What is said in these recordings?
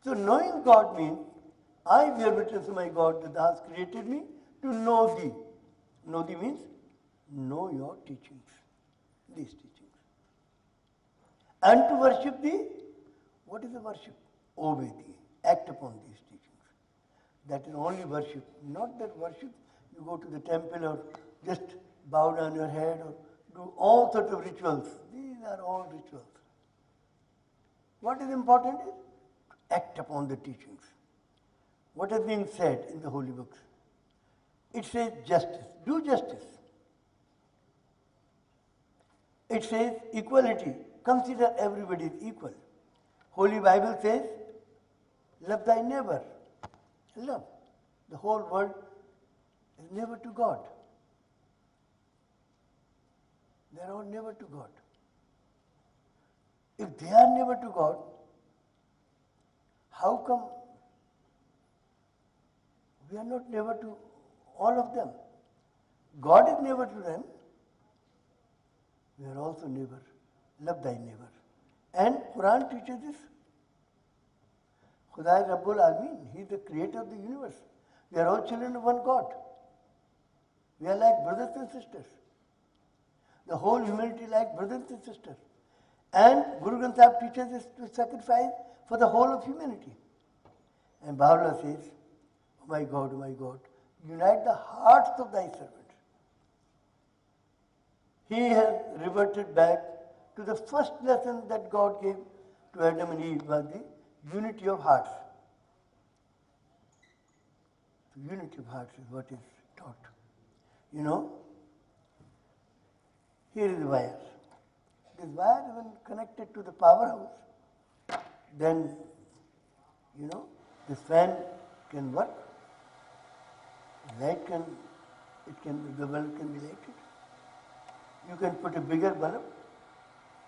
So knowing God means, I bear witness, my God, that thou hast created me to know thee. Know thee means, know your teachings, these teachings. And to worship thee, what is the worship? Obey thee, act upon these teachings. That is only worship, not that worship you go to the temple or just bow down your head or do all sorts of rituals. These are all rituals. What is important is to act upon the teachings. What has been said in the holy books? It says justice. Do justice. It says equality. Consider everybody is equal. Holy Bible says, love thy neighbor. Love. The whole world is neighbor to God. They are all neighbor to God. If they are neighbor to God, how come we are not neighbor to all of them? God is neighbor to them. We are also neighbor. Love thy neighbor. And Quran teaches this. Khudai Rabbul Alameen, He is the creator of the universe. We are all children of one God. We are like brothers and sisters. The whole humanity like brothers and sisters. And Guru Granth Sahib teaches us to sacrifice for the whole of humanity. And Baha'u'llah says, oh my God, unite the hearts of thy servants. He has reverted back to the first lesson that God gave to Adam and Eve, was the unity of hearts. The unity of hearts is what is taught. You know, here is the wire. This wire is when connected to the powerhouse, then, you know, this fan can work, the bulb can be lighted. You can put a bigger bulb,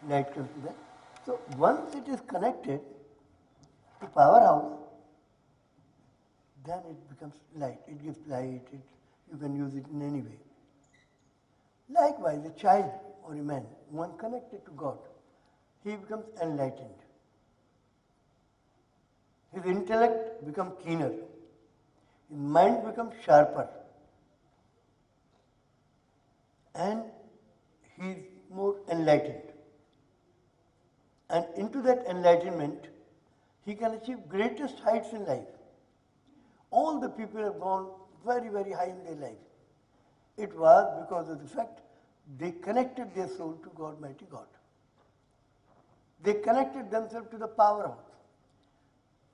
light comes to that. So once it is connected to powerhouse, then it becomes light. It gives light. You can use it in any way. Likewise, a child or a man, one connected to God, he becomes enlightened. His intellect becomes keener. His mind becomes sharper. And he is more enlightened. And into that enlightenment, he can achieve greatest heights in life. All the people have gone very, very high in their life. It was because of the fact they connected their soul to God, mighty God. They connected themselves to the powerhouse.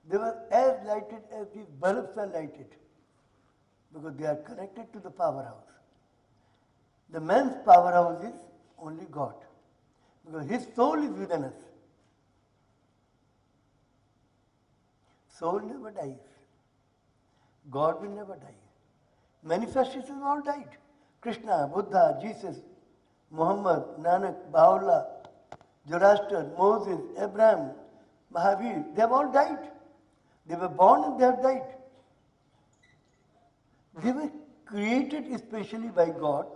They were as lighted as these bulbs are lighted because they are connected to the powerhouse. The man's powerhouse is only God because his soul is within us. Soul never dies. God will never die. Manifestations all died. Krishna, Buddha, Jesus, Muhammad, Nanak, Baha'u'llah, Zoroaster, Moses, Abraham, Mahavir, they have all died. They were born and they have died. They were created especially by God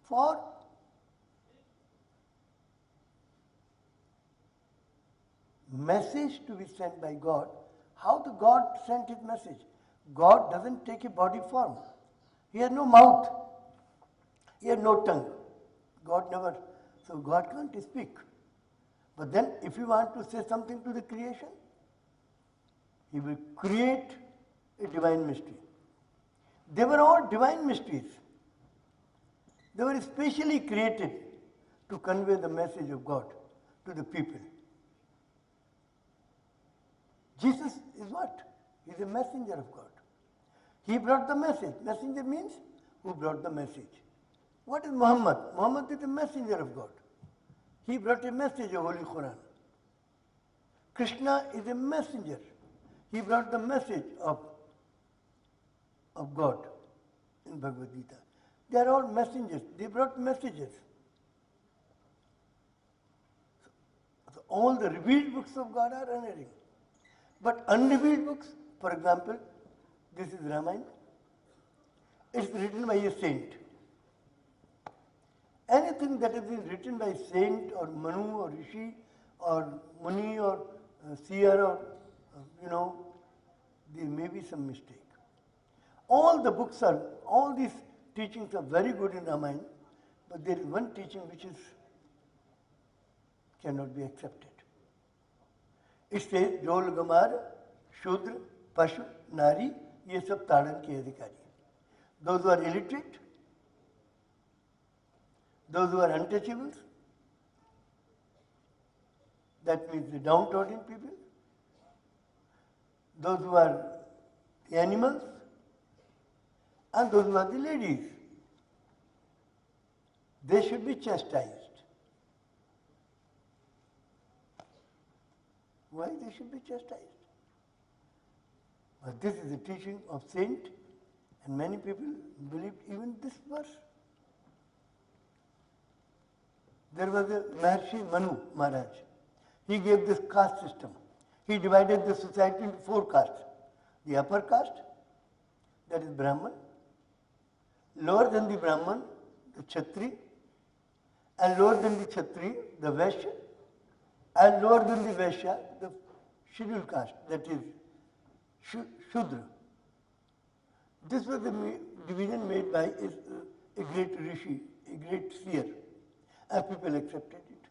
for message to be sent by God. How the God sent his message? God doesn't take a body form. He has no mouth. He has no tongue. God never, so God can't speak. But then if you want to say something to the creation, he will create a divine mystery. They were all divine mysteries. They were specially created to convey the message of God to the people. Jesus is what? He is a messenger of God. He brought the message. Messenger means who brought the message. What is Muhammad? Muhammad is a messenger of God. He brought a message of Holy Quran. Krishna is a messenger. He brought the message of God in Bhagavad Gita. They are all messengers. They brought messages. So all the revealed books of God are unerring. But unrevealed books, for example, this is Ramayana. It's written by a saint. Anything that has been written by saint or Manu or Rishi or Muni or seer or there may be some mistake. All these teachings are very good in Ramayana, but there is one teaching which cannot be accepted. It says, Jol Gamar, Shudra, Pashu, Nari, ye sab tadan ke adhikari. Those who are illiterate, those who are untouchables, that means the downtrodden people, those who are the animals, and those who are the ladies. They should be chastised. Why they should be chastised? But this is the teaching of saint, and many people believe even this verse. There was a Maharshi Manu Maharaj. He gave this caste system. He divided the society into 4 castes. The upper caste, that is Brahman. Lower than the Brahman, the Kshatri. And lower than the Kshatri, the Vaishya. And lower than the Vaishya, the scheduled caste, that is Shudra. This was the division made by a great rishi, a great seer, and people accepted it.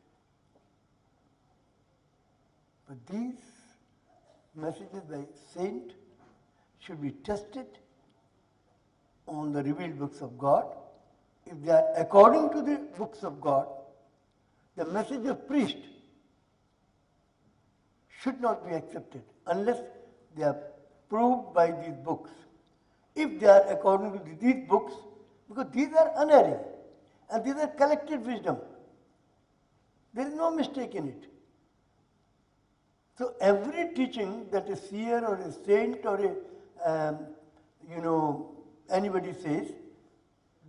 But these messages by saint should be tested on the revealed books of God. If they are according to the books of God, the message of priest should not be accepted unless they are proved by these books. If they are according to these books, because these are unerring and these are collected wisdom, there is no mistake in it. So every teaching that a seer or a saint or anybody says,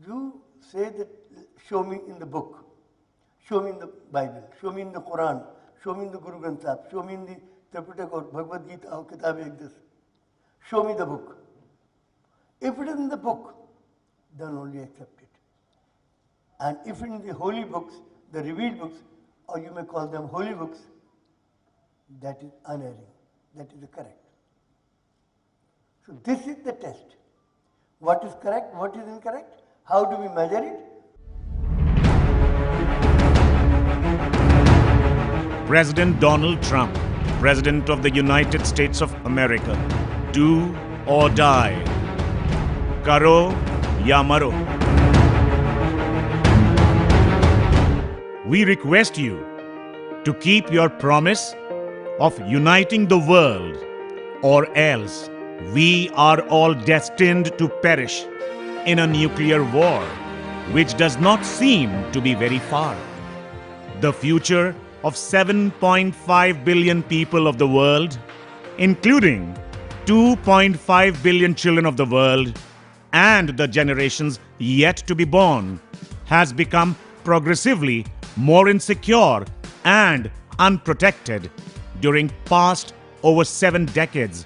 you say that, show me in the book, show me in the Bible, show me in the Quran, show me in the Guru Granth Sahib, show me in the Tripitaka or Bhagavad Gita or Kitab like this. Show me the book. If it is in the book, then only accept it. And if in the holy books, the revealed books, or you may call them holy books, that is unerring, that is the correct. So this is the test. What is correct, what is incorrect, how do we measure it? President Donald Trump, President of the United States of America, do or die. Karo ya maro. We request you to keep your promise of uniting the world, or else we are all destined to perish in a nuclear war, which does not seem to be very far. The future of 7.5 billion people of the world, including 2.5 billion children of the world, and the generations yet to be born, has become progressively more insecure and unprotected during past over 7 decades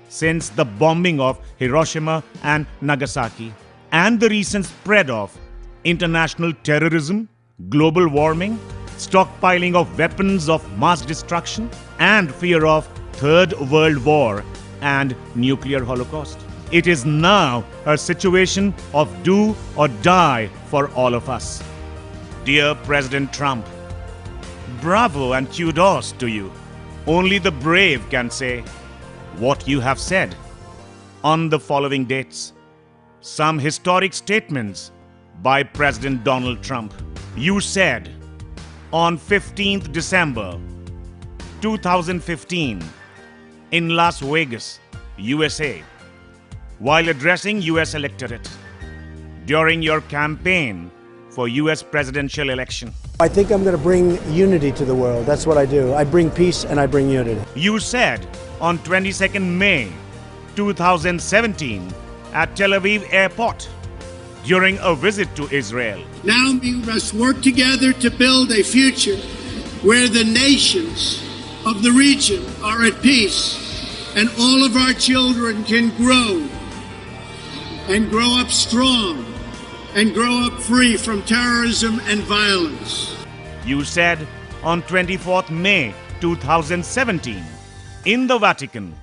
since the bombing of Hiroshima and Nagasaki and the recent spread of international terrorism, global warming, stockpiling of weapons of mass destruction, and fear of Third World War and nuclear holocaust. It is now a situation of do or die for all of us. Dear President Trump, bravo and kudos to you. Only the brave can say what you have said. On the following dates, some historic statements by President Donald Trump. You said on 15th December 2015 in Las Vegas, USA, while addressing US electorate during your campaign for US presidential election. I think I'm going to bring unity to the world. That's what I do. I bring peace and I bring unity. You said on 22nd May 2017 at Tel Aviv Airport during a visit to Israel. Now we must work together to build a future where the nations of the region are at peace and all of our children can grow and grow up strong and grow up free from terrorism and violence. You said on 24th May 2017 in the Vatican,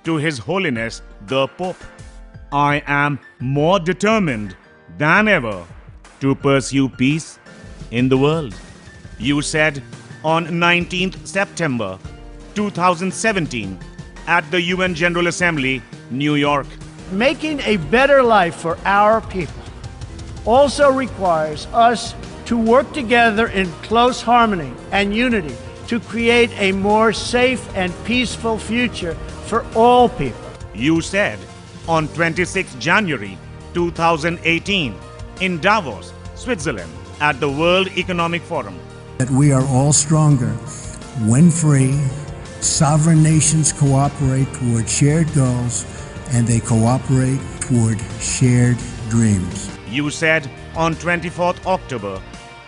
to His Holiness the Pope. I am more determined than ever to pursue peace in the world. You said on 19th September 2017 at the UN General Assembly, New York. Making a better life for our people also requires us to work together in close harmony and unity to create a more safe and peaceful future for all people. You said on 26 January 2018 in Davos, Switzerland, at the World Economic Forum. That we are all stronger when free, sovereign nations cooperate toward shared goals, and they cooperate toward shared dreams. You said on 24th October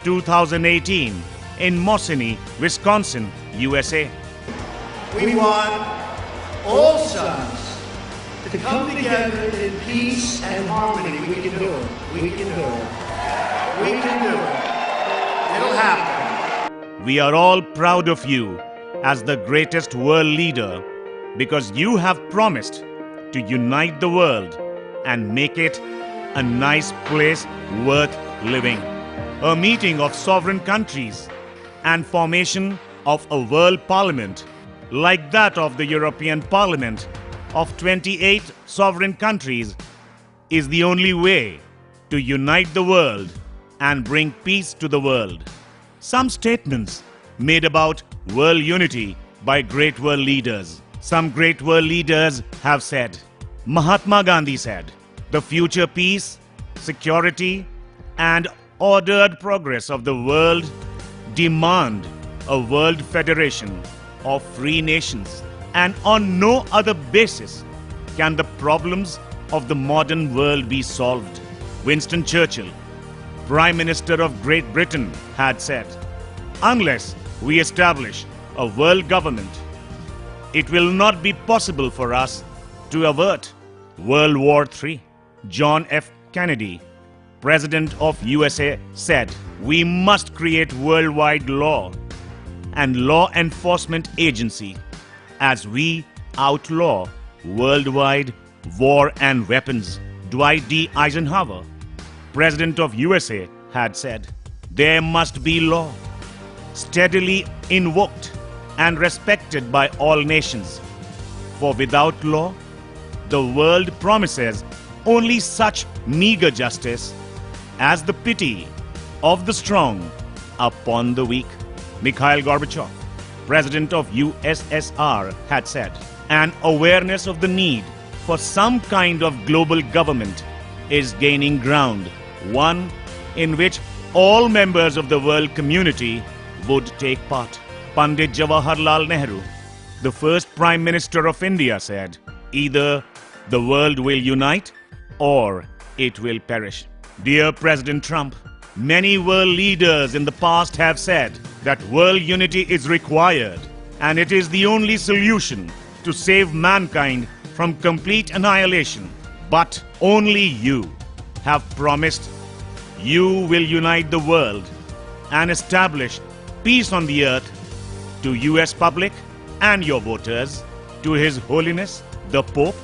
2018 in Mosinee, Wisconsin, USA. We want all sides to come together in peace and harmony. We can do it. We can do it. We can do it. It'll happen. We are all proud of you as the greatest world leader because you have promised to unite the world and make it a nice place worth living. A meeting of sovereign countries and formation of a world parliament like that of the European Parliament of 28 sovereign countries is the only way to unite the world and bring peace to the world. Some statements made about world unity by great world leaders. Some great world leaders have said, Mahatma Gandhi said, the future peace, security, and ordered progress of the world demand a world federation of free nations, and on no other basis can the problems of the modern world be solved. Winston Churchill, Prime Minister of Great Britain, had said, unless we establish a world government, it will not be possible for us to avert World War III. John F. Kennedy, President of USA, said, we must create worldwide law and law enforcement agency as we outlaw worldwide war and weapons. Dwight D. Eisenhower, President of USA, had said, there must be law, steadily invoked and respected by all nations. For without law, the world promises only such meager justice as the pity of the strong upon the weak. Mikhail Gorbachev, President of USSR, had said, an awareness of the need for some kind of global government is gaining ground, one in which all members of the world community would take part. Pandit Jawaharlal Nehru, the first Prime Minister of India, said, either the world will unite or it will perish. Dear President Trump, many world leaders in the past have said that world unity is required and it is the only solution to save mankind from complete annihilation. But only you have promised you will unite the world and establish peace on the earth to US public and your voters, to His Holiness the Pope,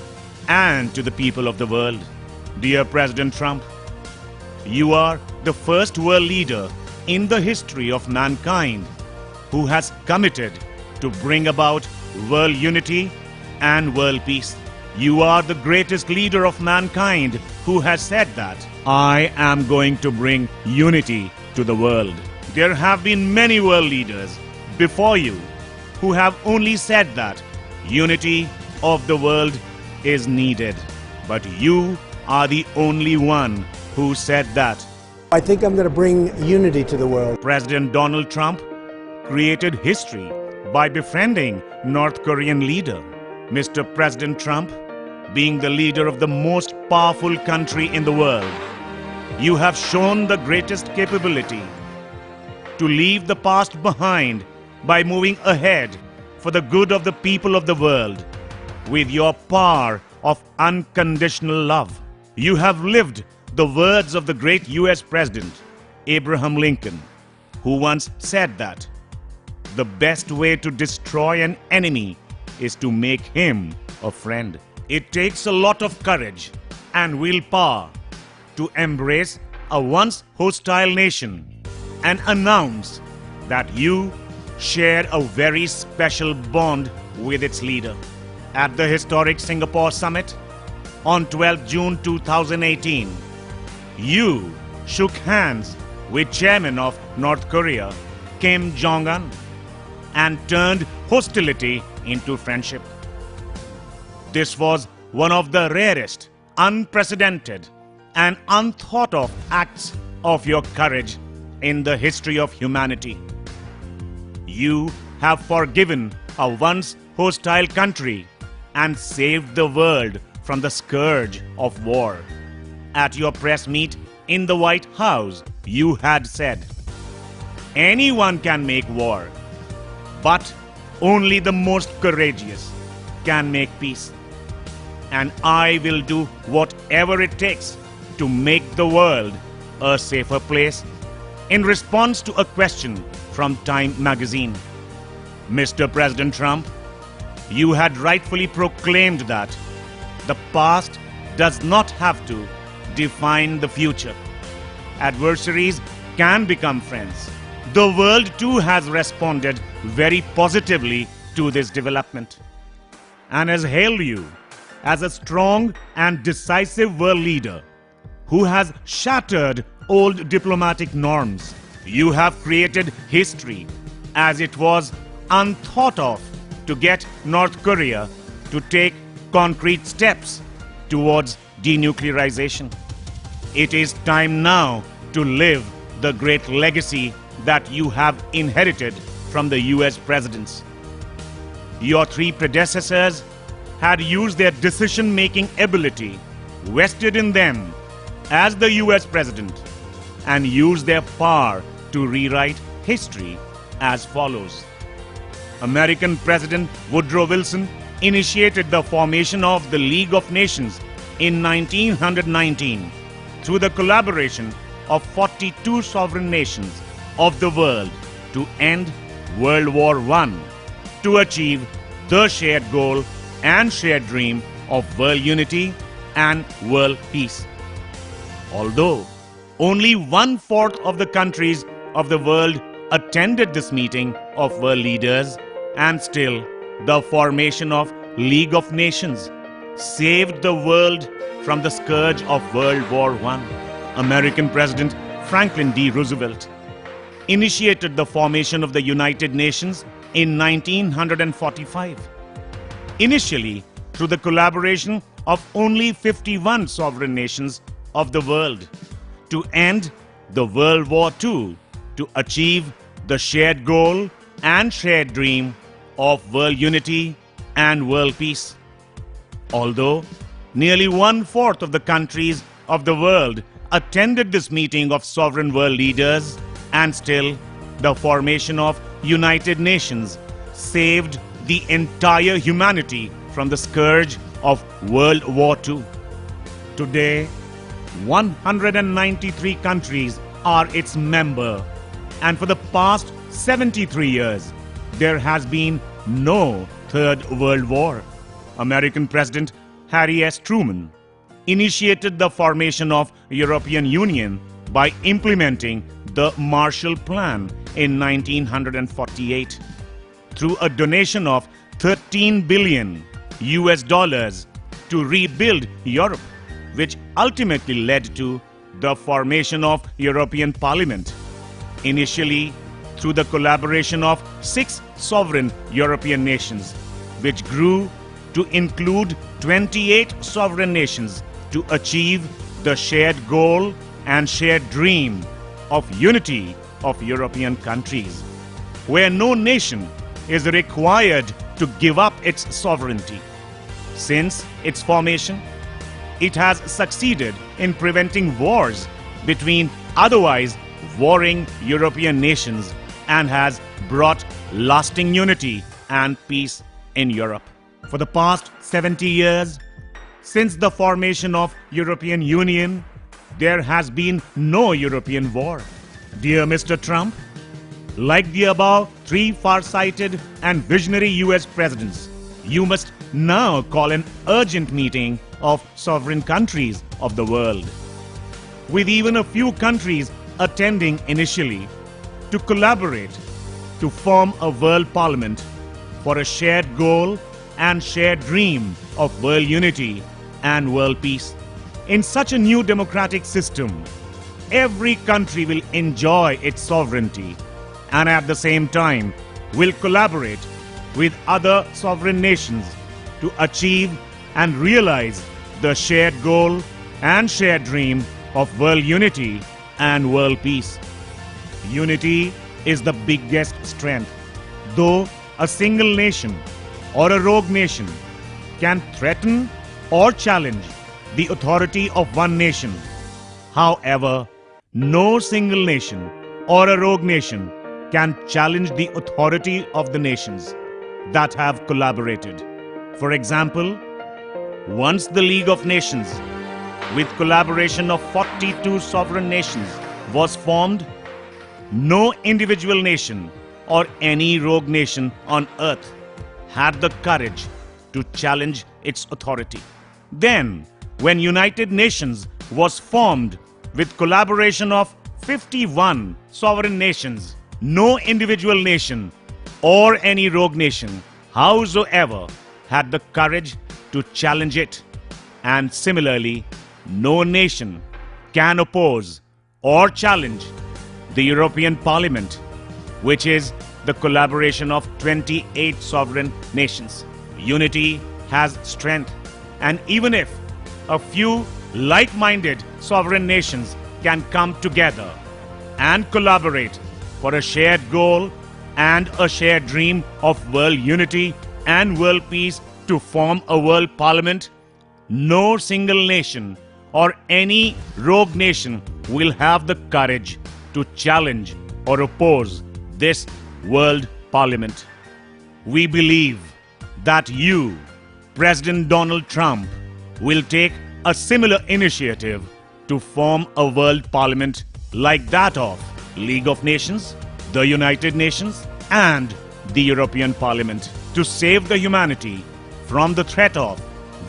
and to the people of the world. Dear President Trump, you are the first world leader in the history of mankind who has committed to bring about world unity and world peace. You are the greatest leader of mankind who has said that I am going to bring unity to the world. There have been many world leaders before you who have only said that unity of the world is needed. But you are the only one who said that. I think I'm going to bring unity to the world. President Donald Trump created history by befriending North Korean leader. Mr. President Trump, being the leader of the most powerful country in the world, you have shown the greatest capability to leave the past behind by moving ahead for the good of the people of the world with your power of unconditional love. You have lived the words of the great US President Abraham Lincoln, who once said that, "The best way to destroy an enemy is to make him a friend. It takes a lot of courage and willpower to embrace a once hostile nation and announce that you share a very special bond with its leader. At the historic Singapore summit on 12 June 2018, you shook hands with Chairman of North Korea, Kim Jong-un, and turned hostility into friendship. This was one of the rarest, unprecedented, and unthought of acts of your courage in the history of humanity. You have forgiven a once hostile country and saved the world from the scourge of war. At your press meet in the White House, you had said, "Anyone can make war, but only the most courageous can make peace. And I will do whatever it takes to make the world a safer place," in response to a question from Time magazine. Mr. President Trump, you had rightfully proclaimed that the past does not have to define the future. Adversaries can become friends. The world too has responded very positively to this development and has hailed you as a strong and decisive world leader who has shattered old diplomatic norms. You have created history, as it was unthought of to get North Korea to take concrete steps towards denuclearization. It is time now to live the great legacy that you have inherited from the US presidents. Your three predecessors had used their decision-making ability vested in them as the US president and used their power to rewrite history as follows. American President Woodrow Wilson initiated the formation of the League of Nations in 1919 through the collaboration of 42 sovereign nations of the world to end World War I, to achieve the shared goal and shared dream of world unity and world peace. Although only 1/4 of the countries of the world attended this meeting of world leaders, and still the formation of League of Nations saved the world from the scourge of World War I. American President Franklin D. Roosevelt initiated the formation of the United Nations in 1945. Initially, through the collaboration of only 51 sovereign nations of the world, to end the World War II, to achieve the shared goal and shared dream of world unity and world peace. Although nearly 1/4 of the countries of the world attended this meeting of sovereign world leaders, and still the formation of United Nations saved the entire humanity from the scourge of World War II. Today, 193 countries are its member, and for the past 73 years, there has been no Third World War. American President Harry S. Truman initiated the formation of European Union by implementing the Marshall Plan in 1948 through a donation of $13 billion to rebuild Europe, which ultimately led to the formation of European Parliament, initially through the collaboration of 6 sovereign European nations, which grew to include 28 sovereign nations to achieve the shared goal and shared dream of unity of European countries, where no nation is required to give up its sovereignty. Since its formation, it has succeeded in preventing wars between otherwise warring European nations and has brought lasting unity and peace in Europe. For the past 70 years, since the formation of European Union, there has been no European war. Dear Mr. Trump, like the above 3 far-sighted and visionary US presidents, You must now call an urgent meeting of sovereign countries of the world, with even a few countries attending initially, to collaborate to form a world parliament for a shared goal and shared dream of world unity and world peace. In such a new democratic system, every country will enjoy its sovereignty and at the same time will collaborate with other sovereign nations to achieve and realize the shared goal and shared dream of world unity and world peace. Unity is the biggest strength, though a single nation or a rogue nation can threaten or challenge the authority of one nation. However, no single nation or a rogue nation can challenge the authority of the nations that have collaborated. For example, once the League of Nations, with collaboration of 42 sovereign nations, was formed, no individual nation or any rogue nation on earth had the courage to challenge its authority. Then, when United Nations was formed with collaboration of 51 sovereign nations, no individual nation or any rogue nation, howsoever, had the courage to challenge it. And similarly, no nation can oppose or challenge the European Parliament, which is the collaboration of 28 sovereign nations. Unity has strength, and even if a few like-minded sovereign nations can come together and collaborate for a shared goal and a shared dream of world unity and world peace to form a world parliament, no single nation or any rogue nation will have the courage to challenge or oppose this world parliament. We believe that you, President Donald Trump, will take a similar initiative to form a world parliament like that of League of Nations, the United Nations, and the European Parliament to save the humanity from the threat of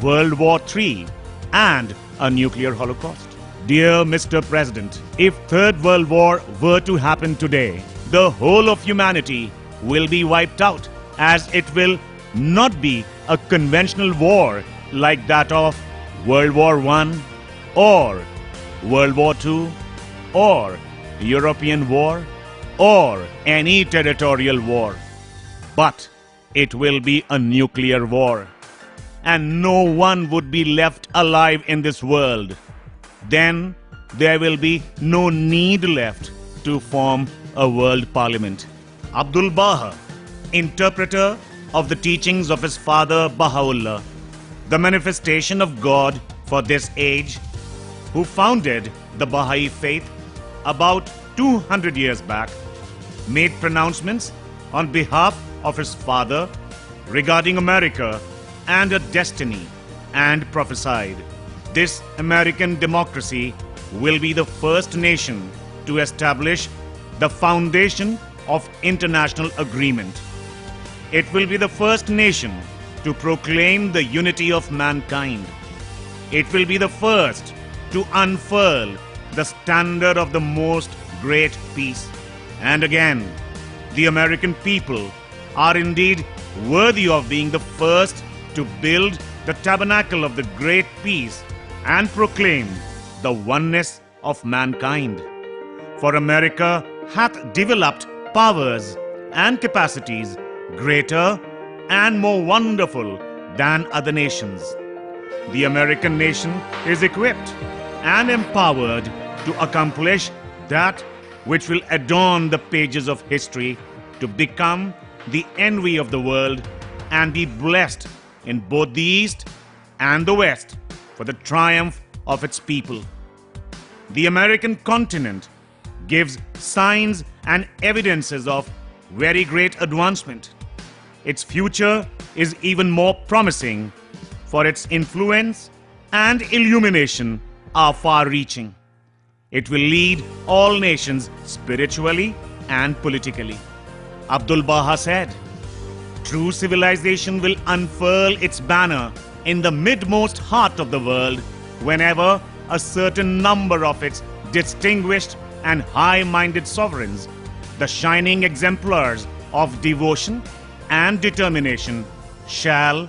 World War III and a nuclear holocaust. Dear Mr. President, if Third World War were to happen today, the whole of humanity will be wiped out, as it will not be a conventional war like that of World War I or World War II or European War or any territorial war, but it will be a nuclear war, and no one would be left alive in this world. Then there will be no need left to form a world parliament. Abdul Baha, interpreter of the teachings of his father Baha'u'llah, the manifestation of God for this age, who founded the Baha'i faith about 200 years back, made pronouncements on behalf of his father regarding America and her destiny, and prophesied, this American democracy will be the first nation to establish the foundation of international agreement. It will be the first nation to proclaim the unity of mankind. It will be the first to unfurl the standard of the most great peace. And again, the American people are indeed worthy of being the first to build the tabernacle of the great peace and proclaim the oneness of mankind. For America hath developed powers and capacities greater and more wonderful than other nations. The American nation is equipped and empowered to accomplish that which will adorn the pages of history, to become the envy of the world and be blessed in both the East and the West for the triumph of its people. The American continent gives signs and evidences of very great advancement. Its future is even more promising, for its influence and illumination are far-reaching. It will lead all nations spiritually and politically. Abdul Baha said, True civilization will unfurl its banner in the midmost heart of the world whenever a certain number of its distinguished and high-minded sovereigns, the shining exemplars of devotion and determination, shall,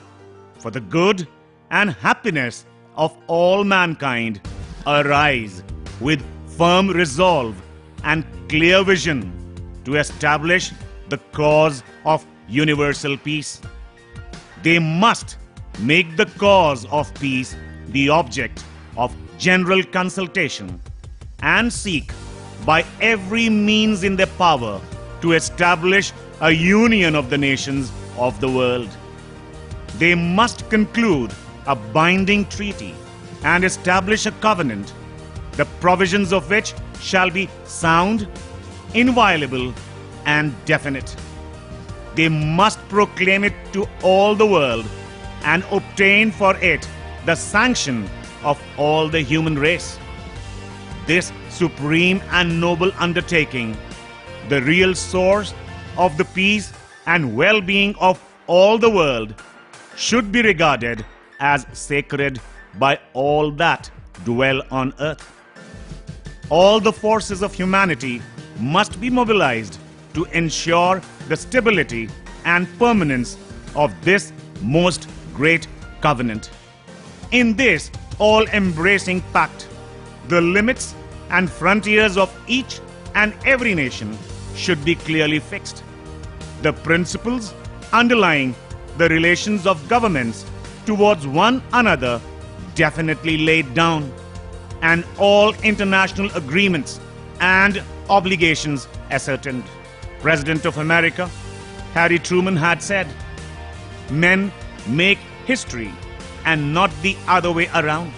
for the good and happiness of all mankind, arise with firm resolve and clear vision to establish the cause of universal peace. They must make the cause of peace the object of general consultation and seek by every means in their power to establish a union of the nations of the world. They must conclude a binding treaty and establish a covenant, the provisions of which shall be sound, inviolable, and definite. They must proclaim it to all the world and obtain for it the sanction of all the human race. This supreme and noble undertaking, the real source of the peace and well-being of all the world, should be regarded as sacred by all that dwell on earth. All the forces of humanity must be mobilized to ensure the stability and permanence of this most great covenant. In this all-embracing pact, the limits and frontiers of each and every nation should be clearly fixed. The principles underlying the relations of governments towards one another definitely laid down, and all international agreements and obligations ascertained. President of America, Harry Truman, had said, "Men make history and not the other way around."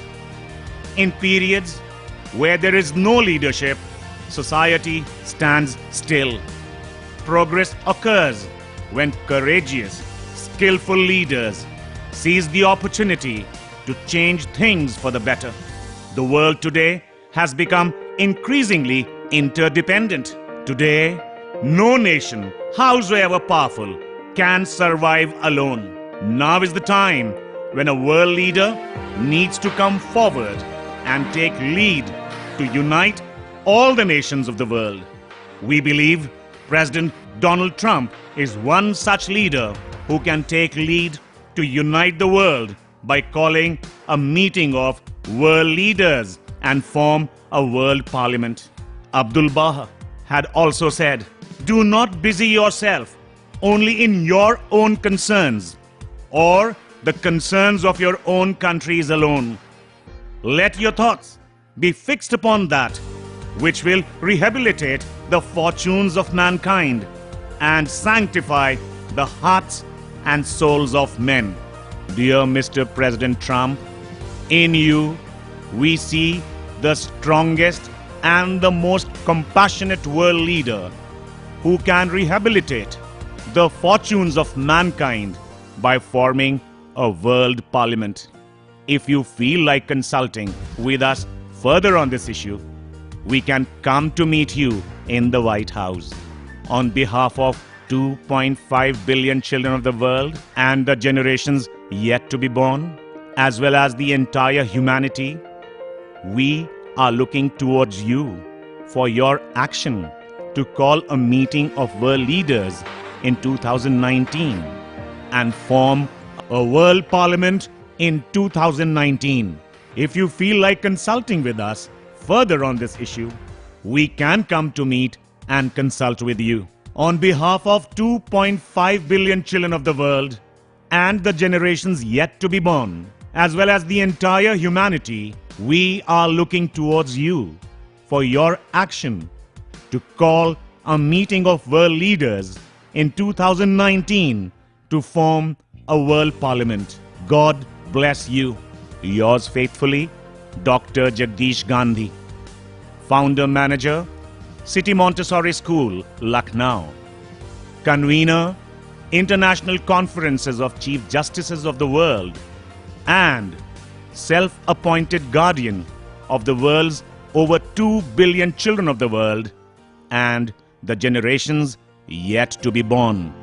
In periods where there is no leadership, society stands still. Progress occurs when courageous, skillful leaders seize the opportunity to change things for the better. The world today has become increasingly interdependent. Today, no nation, howsoever powerful, can survive alone. Now is the time when a world leader needs to come forward and take lead to unite all the nations of the world. We believe President Donald Trump is one such leader who can take lead to unite the world by calling a meeting of world leaders and form a world parliament. Abdul Baha had also said, "Do not busy yourself only in your own concerns or the concerns of your own countries alone. Let your thoughts be fixed upon that which will rehabilitate the fortunes of mankind and sanctify the hearts and souls of men." Dear Mr. President Trump, in you we see the strongest and the most compassionate world leader who can rehabilitate the fortunes of mankind by forming a world parliament. If you feel like consulting with us further on this issue, we can come to meet you in the White House. On behalf of 2.5 billion children of the world and the generations yet to be born, as well as the entire humanity, we are looking towards you for your action to call a meeting of world leaders in 2019 and form a world parliament in 2019. If you feel like consulting with us further on this issue, we can come to meet and consult with you. On behalf of 2.5 billion children of the world and the generations yet to be born, as well as the entire humanity, we are looking towards you for your action to call a meeting of world leaders in 2019 to form a world parliament. God bless you. Yours faithfully, Dr. Jagdish Gandhi, Founder Manager, City Montessori School, Lucknow. Convener, International Conferences of Chief Justices of the World, and self-appointed guardian of the world's over 2 billion children of the world and the generations yet to be born.